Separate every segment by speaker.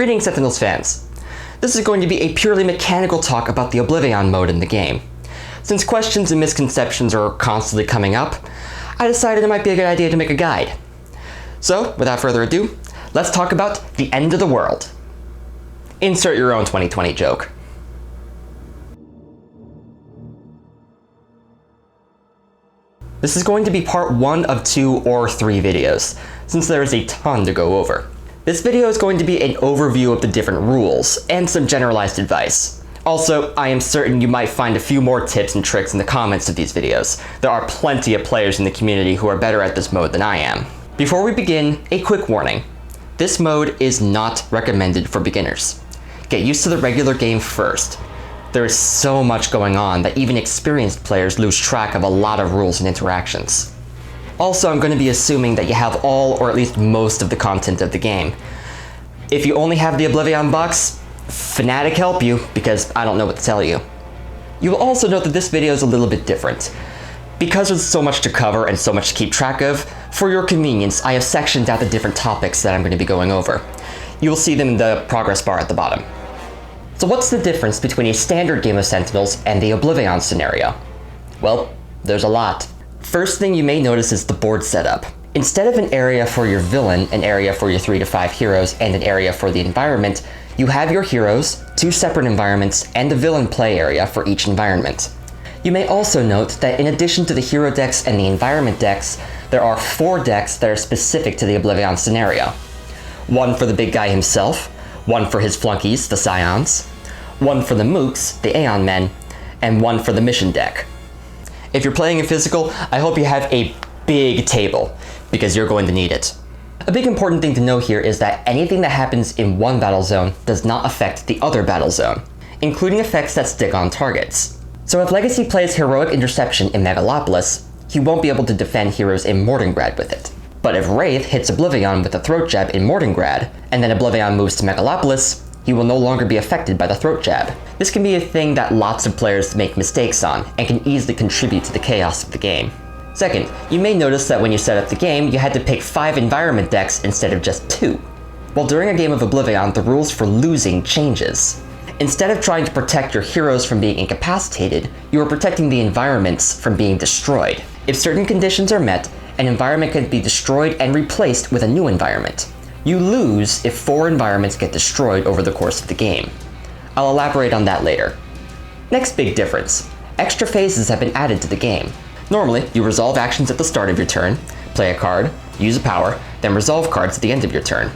Speaker 1: Greetings Sentinels fans. This is going to be a purely mechanical talk about the OblivAeon mode in the game. Since questions and misconceptions are constantly coming up, I decided it might be a good idea to make a guide. So, without further ado, let's talk about the end of the world. Insert your own 2020 joke. This is going to be part 1 of 2 or 3 videos, since there is a ton to go over. This video is going to be an overview of the different rules, and some generalized advice. Also, I am certain you might find a few more tips and tricks in the comments of these videos. There are plenty of players in the community who are better at this mode than I am. Before we begin, a quick warning. This mode is not recommended for beginners. Get used to the regular game first. There is so much going on that even experienced players lose track of a lot of rules and interactions. Also, I'm going to be assuming that you have all or at least most of the content of the game. If you only have the OblivAeon box, Fnatic help you, because I don't know what to tell you. You will also note that this video is a little bit different. Because there's so much to cover and so much to keep track of, for your convenience, I have sectioned out the different topics that I'm going to be going over. You will see them in the progress bar at the bottom. So what's the difference between a standard game of Sentinels and the OblivAeon scenario? Well, there's a lot. First thing you may notice is the board setup. Instead of an area for your villain, an area for your 3 to 5 heroes, and an area for the environment, you have your heroes, 2 separate environments, and a villain play area for each environment. You may also note that in addition to the hero decks and the environment decks, there are 4 decks that are specific to the OblivAeon scenario. 1 for the big guy himself, 1 for his flunkies, the Scions, 1 for the mooks, the Aeon Men, and 1 for the mission deck. If you're playing in physical, I hope you have a big table, because you're going to need it. A big important thing to know here is that anything that happens in one battle zone does not affect the other battle zone, including effects that stick on targets. So if Legacy plays Heroic Interception in Megalopolis, he won't be able to defend heroes in Mordengrad with it. But if Wraith hits OblivAeon with a throat jab in Mordengrad, and then OblivAeon moves to Megalopolis, he will no longer be affected by the throat jab. This can be a thing that lots of players make mistakes on, and can easily contribute to the chaos of the game. Second, you may notice that when you set up the game, you had to pick 5 environment decks instead of just 2. Well, during a game of OblivAeon, the rules for losing changes. Instead of trying to protect your heroes from being incapacitated, you are protecting the environments from being destroyed. If certain conditions are met, an environment can be destroyed and replaced with a new environment. You lose if 4 environments get destroyed over the course of the game. I'll elaborate on that later. Next big difference. Extra phases have been added to the game. Normally, you resolve actions at the start of your turn, play a card, use a power, then resolve cards at the end of your turn.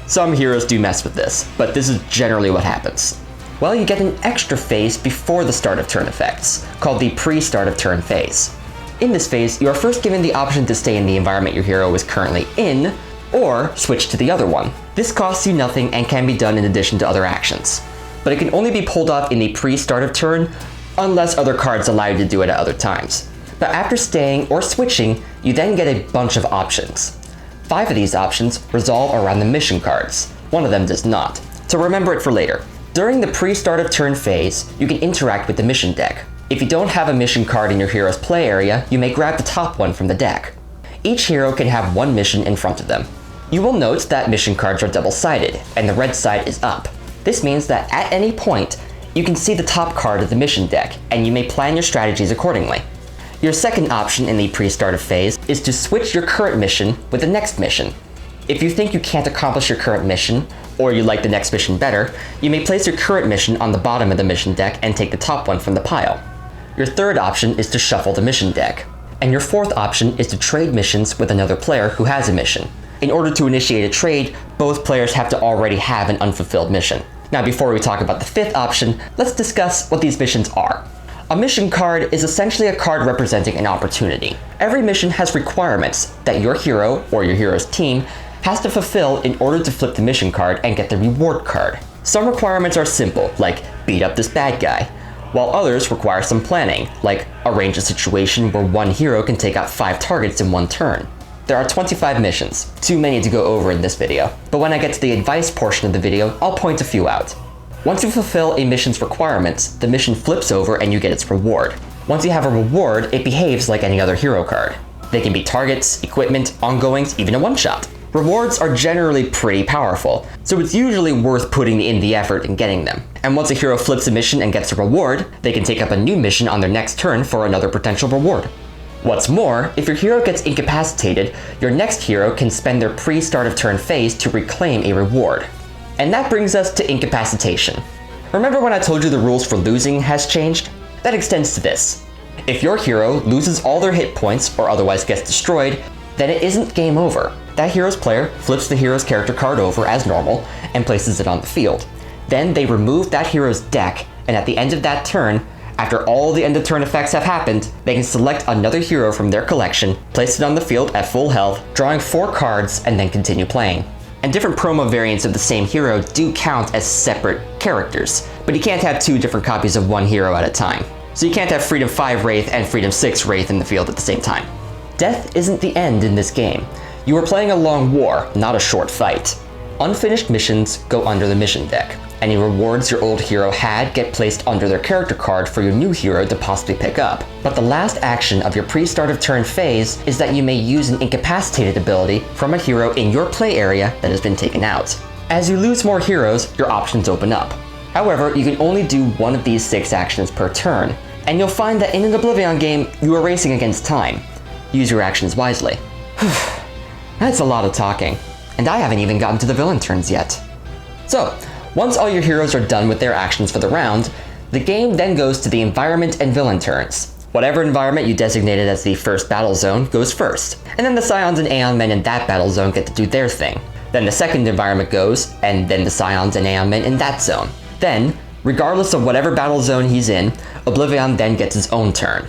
Speaker 1: Some heroes do mess with this, but this is generally what happens. Well, you get an extra phase before the start of turn effects, called the pre-start of turn phase. In this phase, you are first given the option to stay in the environment your hero is currently in, or switch to the other one. This costs you nothing and can be done in addition to other actions. But it can only be pulled off in the pre-start of turn, unless other cards allow you to do it at other times. But after staying or switching, you then get a bunch of options. 5 of these options resolve around the mission cards. 1 of them does not, so remember it for later. During the pre-start of turn phase, you can interact with the mission deck. If you don't have a mission card in your hero's play area, you may grab the top one from the deck. Each hero can have 1 mission in front of them. You will note that mission cards are double-sided, and the red side is up. This means that at any point, you can see the top card of the mission deck, and you may plan your strategies accordingly. Your second option in the pre-startup phase is to switch your current mission with the next mission. If you think you can't accomplish your current mission, or you like the next mission better, you may place your current mission on the bottom of the mission deck and take the top one from the pile. Your third option is to shuffle the mission deck. And your fourth option is to trade missions with another player who has a mission. In order to initiate a trade, both players have to already have an unfulfilled mission. Now before we talk about the 5th option, let's discuss what these missions are. A mission card is essentially a card representing an opportunity. Every mission has requirements that your hero, or your hero's team, has to fulfill in order to flip the mission card and get the reward card. Some requirements are simple, like beat up this bad guy, while others require some planning, like arrange a situation where 1 hero can take out 5 targets in 1 turn. There are 25 missions, too many to go over in this video, but when I get to the advice portion of the video, I'll point a few out. Once you fulfill a mission's requirements, the mission flips over and you get its reward. Once you have a reward, it behaves like any other hero card. They can be targets, equipment, ongoings, even a one-shot. Rewards are generally pretty powerful, so it's usually worth putting in the effort in getting them. And once a hero flips a mission and gets a reward, they can take up a new mission on their next turn for another potential reward. What's more, if your hero gets incapacitated, your next hero can spend their pre-start of turn phase to reclaim a reward. And that brings us to Incapacitation. Remember when I told you the rules for losing has changed? That extends to this. If your hero loses all their hit points or otherwise gets destroyed, then it isn't game over. That hero's player flips the hero's character card over as normal and places it on the field. Then they remove that hero's deck, and at the end of that turn, after all the end of turn effects have happened, they can select another hero from their collection, place it on the field at full health, drawing 4 cards, and then continue playing. And different promo variants of the same hero do count as separate characters, but you can't have 2 different copies of one hero at a time. So you can't have Freedom 5 Wraith and Freedom 6 Wraith in the field at the same time. Death isn't the end in this game. You are playing a long war, not a short fight. Unfinished missions go under the mission deck. Any rewards your old hero had get placed under their character card for your new hero to possibly pick up. But the last action of your pre-start of turn phase is that you may use an incapacitated ability from a hero in your play area that has been taken out. As you lose more heroes, your options open up. However, you can only do one of these 6 actions per turn, and you'll find that in an OblivAeon game, you are racing against time. Use your actions wisely. That's a lot of talking, and I haven't even gotten to the villain turns yet. So, once all your heroes are done with their actions for the round, the game then goes to the environment and villain turns. Whatever environment you designated as the first battle zone goes first, and then the Scions and Aeon Men in that battle zone get to do their thing. Then the second environment goes, and then the Scions and Aeon Men in that zone. Then, regardless of whatever battle zone he's in, OblivAeon then gets his own turn.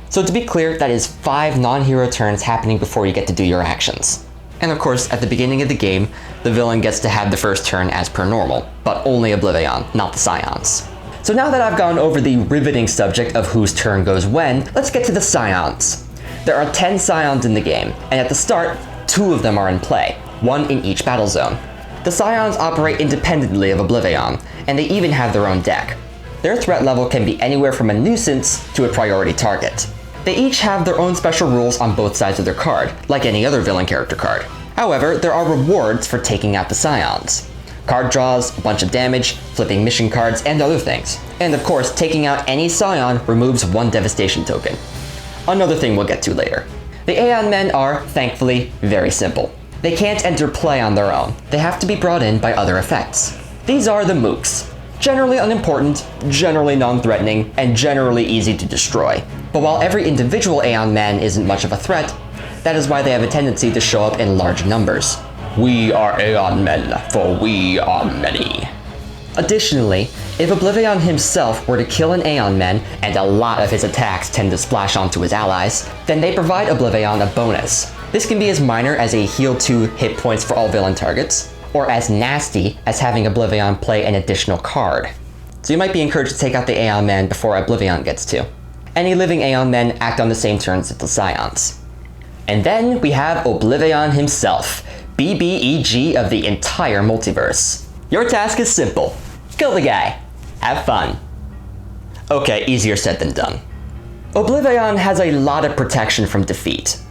Speaker 1: So to be clear, that is 5 non-hero turns happening before you get to do your actions. And of course, at the beginning of the game, the villain gets to have the first turn as per normal, but only OblivAeon, not the Scions. So now that I've gone over the riveting subject of whose turn goes when, let's get to the Scions. There are 10 Scions in the game, and at the start, 2 of them are in play, 1 in each battle zone. The Scions operate independently of OblivAeon, and they even have their own deck. Their threat level can be anywhere from a nuisance to a priority target. They each have their own special rules on both sides of their card, like any other villain character card. However, there are rewards for taking out the Scions. Card draws, a bunch of damage, flipping mission cards, and other things. And of course, taking out any Scion removes 1 devastation token. Another thing we'll get to later. The Aeon Men are, thankfully, very simple. They can't enter play on their own. They have to be brought in by other effects. These are the mooks. Generally unimportant, generally non-threatening, and generally easy to destroy. But while every individual Aeon Man isn't much of a threat, that is why they have a tendency to show up in large numbers. We are Aeon Men, for we are many. Additionally, if OblivAeon himself were to kill an Aeon Man, and a lot of his attacks tend to splash onto his allies, then they provide OblivAeon a bonus. This can be as minor as a heal 2 hit points for all villain targets, or as nasty as having OblivAeon play an additional card. So you might be encouraged to take out the Aeon Man before OblivAeon gets to. Any living Aeon Men act on the same turns as the Scions. And then we have OblivAeon himself, BBEG of the entire multiverse. Your task is simple. Kill the guy. Have fun. Okay, easier said than done. OblivAeon has a lot of protection from defeat.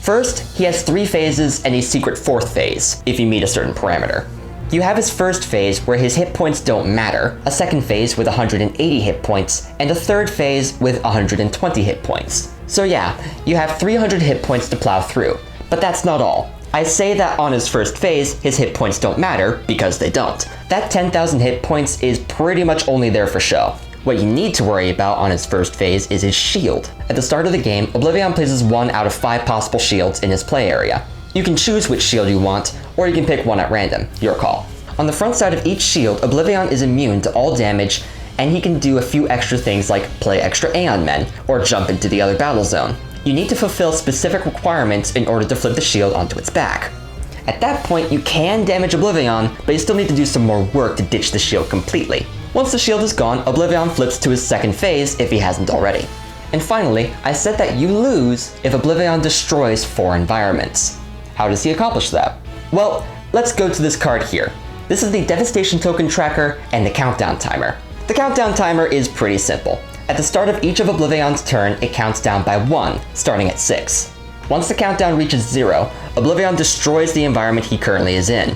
Speaker 1: First, he has 3 phases and a secret 4th phase, if you meet a certain parameter. You have his first phase where his hit points don't matter, a second phase with 180 hit points, and a third phase with 120 hit points. So yeah, you have 300 hit points to plow through, but that's not all. I say that on his first phase, his hit points don't matter, because they don't. That 10,000 hit points is pretty much only there for show. What you need to worry about on his first phase is his shield. At the start of the game, OblivAeon places 1 out of 5 possible shields in his play area. You can choose which shield you want, or you can pick one at random, your call. On the front side of each shield, OblivAeon is immune to all damage, and he can do a few extra things like play extra Aeon Men, or jump into the other battle zone. You need to fulfill specific requirements in order to flip the shield onto its back. At that point, you can damage OblivAeon, but you still need to do some more work to ditch the shield completely. Once the shield is gone, OblivAeon flips to his second phase if he hasn't already. And finally, I said that you lose if OblivAeon destroys 4 environments. How does he accomplish that? Well, let's go to this card here. This is the devastation token tracker and the countdown timer. The countdown timer is pretty simple. At the start of each of OblivAeon's turn, it counts down by 1, starting at 6. Once the countdown reaches 0, OblivAeon destroys the environment he currently is in,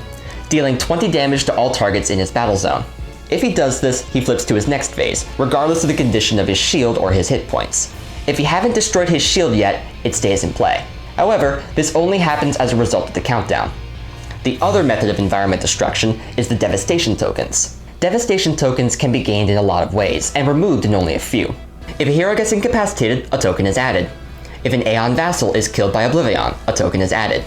Speaker 1: dealing 20 damage to all targets in his battle zone. If he does this, he flips to his next phase, regardless of the condition of his shield or his hit points. If you haven't destroyed his shield yet, it stays in play. However, this only happens as a result of the countdown. The other method of environment destruction is the Devastation tokens. Devastation tokens can be gained in a lot of ways, and removed in only a few. If a hero gets incapacitated, a token is added. If an Aeon vassal is killed by OblivAeon, a token is added.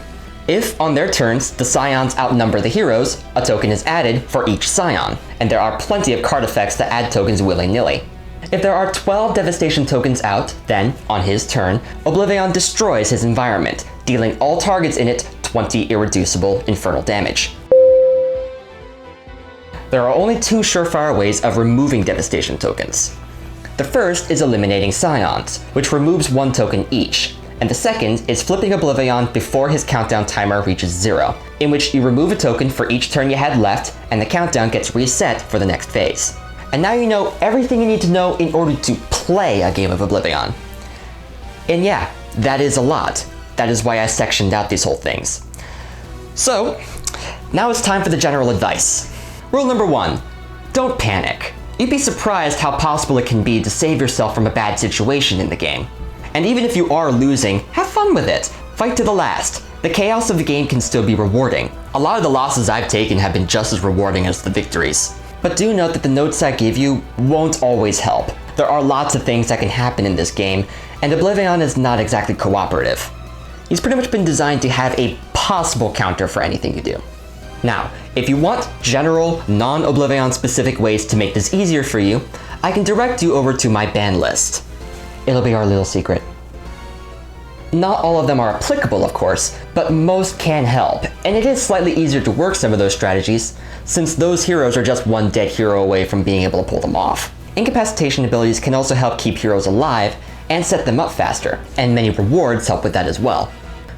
Speaker 1: If, on their turns, the Scions outnumber the heroes, a token is added for each Scion, and there are plenty of card effects that add tokens willy-nilly. If there are 12 Devastation tokens out, then, on his turn, OblivAeon destroys his environment, dealing all targets in it 20 irreducible infernal damage. There are only 2 surefire ways of removing Devastation tokens. The first is eliminating Scions, which removes 1 token each, and the second is flipping OblivAeon before his countdown timer reaches 0, in which you remove a token for each turn you had left, and the countdown gets reset for the next phase. And now you know everything you need to know in order to play a game of OblivAeon. And yeah, that is a lot. That is why I sectioned out these whole things. So, now it's time for the general advice. Rule number 1, don't panic. You'd be surprised how possible it can be to save yourself from a bad situation in the game. And even if you are losing, have fun with it. Fight to the last. The chaos of the game can still be rewarding. A lot of the losses I've taken have been just as rewarding as the victories. But do note that the notes I give you won't always help. There are lots of things that can happen in this game, and OblivAeon is not exactly cooperative. He's pretty much been designed to have a possible counter for anything you do. Now, if you want general, non-OblivAeon specific ways to make this easier for you, I can direct you over to my ban list. It'll be our little secret. Not all of them are applicable, of course, but most can help, and it is slightly easier to work some of those strategies, since those heroes are just one dead hero away from being able to pull them off. Incapacitation abilities can also help keep heroes alive and set them up faster, and many rewards help with that as well.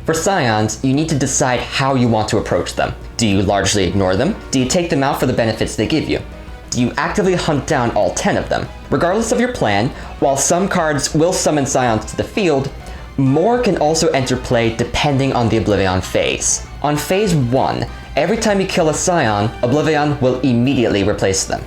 Speaker 1: For Scions, you need to decide how you want to approach them. Do you largely ignore them? Do you take them out for the benefits they give you? Do you actively hunt down all 10 of them? Regardless of your plan, while some cards will summon Scions to the field, more can also enter play depending on the OblivAeon phase. On phase 1, every time you kill a Scion, OblivAeon will immediately replace them.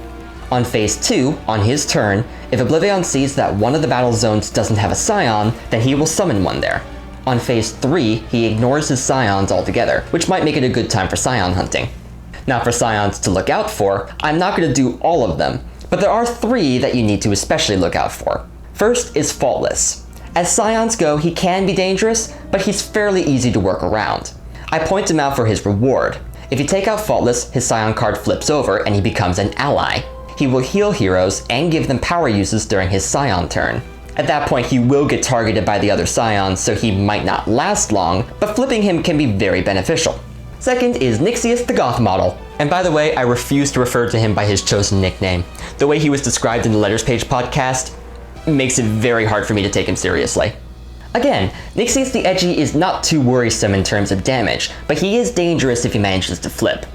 Speaker 1: On phase 2, on his turn, if OblivAeon sees that one of the battle zones doesn't have a Scion, then he will summon one there. On phase 3, he ignores his Scions altogether, which might make it a good time for Scion hunting. Now for Scions to look out for, I'm not going to do all of them, but there are 3 that you need to especially look out for. First is Faultless. As Scions go, he can be dangerous, but he's fairly easy to work around. I point him out for his reward. If you take out Faultless, his Scion card flips over and he becomes an ally. He will heal heroes and give them power uses during his Scion turn. At that point, he will get targeted by the other Scions, so he might not last long, but flipping him can be very beneficial. Second is Nixius the Goth model. And by the way, I refuse to refer to him by his chosen nickname. The way he was described in the Letters Page podcast makes it very hard for me to take him seriously. Again, Nixius the Edgy is not too worrisome in terms of damage, but he is dangerous if he manages to flip.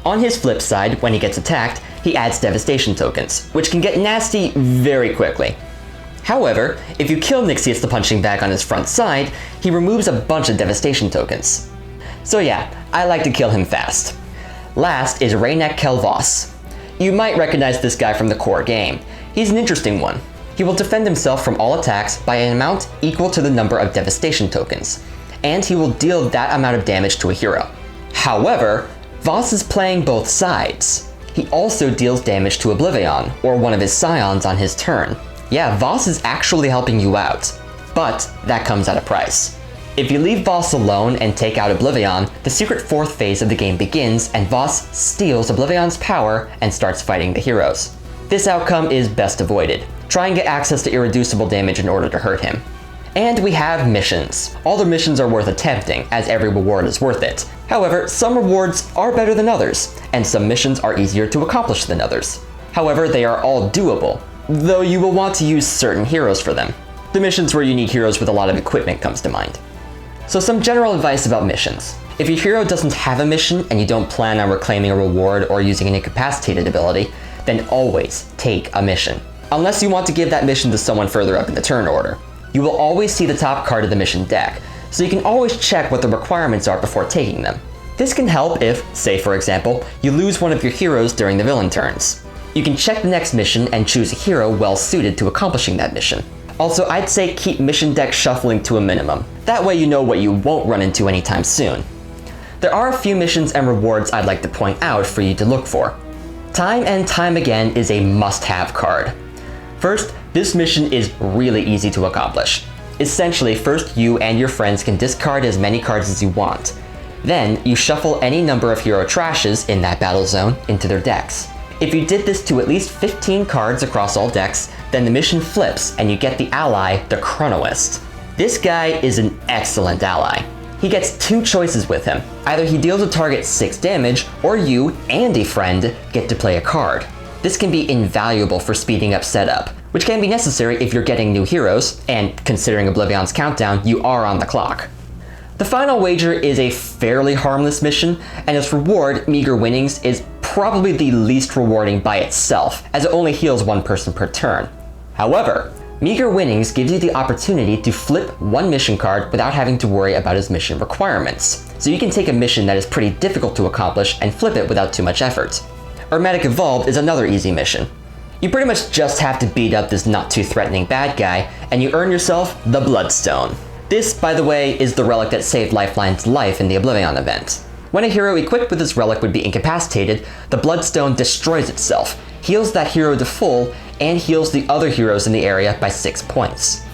Speaker 1: On his flip side, when he gets attacked, he adds Devastation tokens, which can get nasty very quickly. However, if you kill Nixius the punching bag on his front side, he removes a bunch of Devastation tokens. So yeah, I like to kill him fast. Last is Raynek Kel'Vos. You might recognize this guy from the core game. He's an interesting one. He will defend himself from all attacks by an amount equal to the number of Devastation tokens, and he will deal that amount of damage to a hero. However, Voss is playing both sides. He also deals damage to OblivAeon, or one of his Scions on his turn. Yeah, Voss is actually helping you out, but that comes at a price. If you leave Voss alone and take out OblivAeon, the secret 4th phase of the game begins and Voss steals OblivAeon's power and starts fighting the heroes. This outcome is best avoided. Try and get access to irreducible damage in order to hurt him. And we have missions. All the missions are worth attempting, as every reward is worth it. However, some rewards are better than others, and some missions are easier to accomplish than others. However, they are all doable, though you will want to use certain heroes for them. The missions where you need heroes with a lot of equipment comes to mind. So some general advice about missions. If your hero doesn't have a mission and you don't plan on reclaiming a reward or using an incapacitated ability, then always take a mission. Unless you want to give that mission to someone further up in the turn order. You will always see the top card of the mission deck, so you can always check what the requirements are before taking them. This can help if, say for example, you lose one of your heroes during the villain turns. You can check the next mission and choose a hero well suited to accomplishing that mission. Also, I'd say keep mission deck shuffling to a minimum. That way you know what you won't run into anytime soon. There are a few missions and rewards I'd like to point out for you to look for. Time and Time Again is a must-have card. First, this mission is really easy to accomplish. Essentially, first you and your friends can discard as many cards as you want. Then, you shuffle any number of hero trashes in that battle zone into their decks. If you did this to at least 15 cards across all decks, then the mission flips and you get the ally, the Chronoist. This guy is an excellent ally. He gets two choices with him. Either he deals a target 6 damage, or you and a friend get to play a card. This can be invaluable for speeding up setup, which can be necessary if you're getting new heroes, and considering OblivAeon's countdown, you are on the clock. The final wager is a fairly harmless mission, and its reward, Meager Winnings, is probably the least rewarding by itself, as it only heals one person per turn. However, Meager Winnings gives you the opportunity to flip one mission card without having to worry about its mission requirements. So you can take a mission that is pretty difficult to accomplish and flip it without too much effort. Hermetic Evolved is another easy mission. You pretty much just have to beat up this not too threatening bad guy, and you earn yourself the Bloodstone. This, by the way, is the relic that saved Lifeline's life in the OblivAeon event. When a hero equipped with this relic would be incapacitated, the Bloodstone destroys itself, heals that hero to full, and heals the other heroes in the area by 6 points.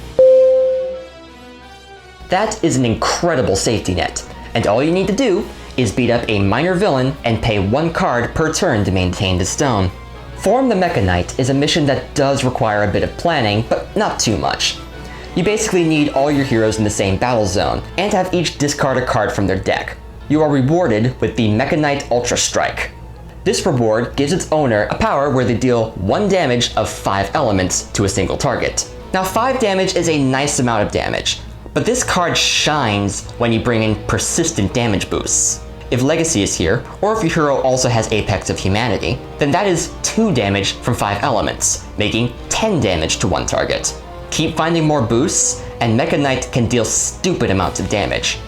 Speaker 1: That is an incredible safety net, and all you need to do is beat up a minor villain and pay 1 card per turn to maintain the stone. Form the Mecha Knight is a mission that does require a bit of planning, but not too much. You basically need all your heroes in the same battle zone, and have each discard a card from their deck. You are rewarded with the Mecha Knight Ultra Strike. This reward gives its owner a power where they deal 1 damage of 5 elements to a single target. Now 5 damage is a nice amount of damage, but this card shines when you bring in persistent damage boosts. If Legacy is here, or if your hero also has Apex of Humanity, then that is 2 damage from 5 elements, making 10 damage to one target. Keep finding more boosts, and Mecha Knight can deal stupid amounts of damage.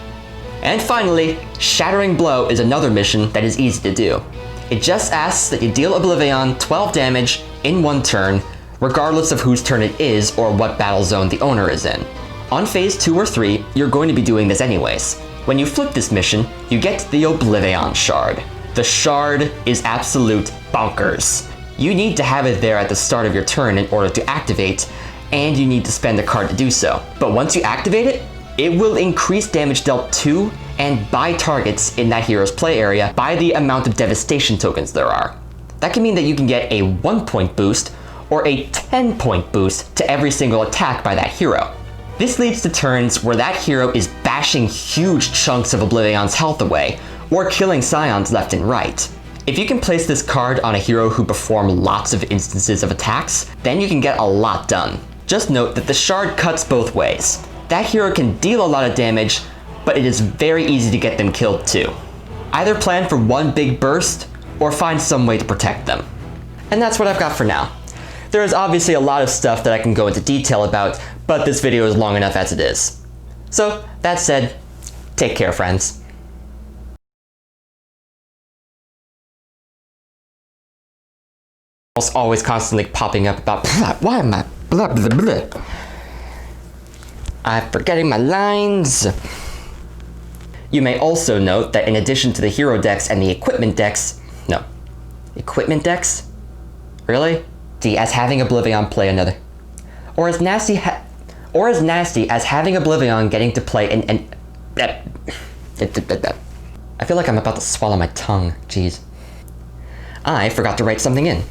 Speaker 1: And finally, Shattering Blow is another mission that is easy to do. It just asks that you deal OblivAeon 12 damage in 1 turn, regardless of whose turn it is or what battle zone the owner is in. On phase 2 or 3, you're going to be doing this anyways. When you flip this mission, you get the OblivAeon Shard. The Shard is absolute bonkers. You need to have it there at the start of your turn in order to activate, and you need to spend a card to do so. But once you activate it, it will increase damage dealt to and by targets in that hero's play area by the amount of devastation tokens there are. That can mean that you can get a 1-point boost or a 10-point boost to every single attack by that hero. This leads to turns where that hero is bashing huge chunks of OblivAeon's health away, or killing Scions left and right. If you can place this card on a hero who perform lots of instances of attacks, then you can get a lot done. Just note that the Shard cuts both ways. That hero can deal a lot of damage, but it is very easy to get them killed too. Either plan for one big burst, or find some way to protect them. And that's what I've got for now. There is obviously a lot of stuff that I can go into detail about, but this video is long enough as it is. So, that said, take care, friends. Always constantly popping up about, why am I blah blah blah? I'm forgetting my lines. You may also note that in addition to the hero decks and the equipment decks, equipment decks? Really? See, as having OblivAeon play another, or as nasty as having OblivAeon getting to play I feel like I'm about to swallow my tongue. Jeez. I forgot to write something in.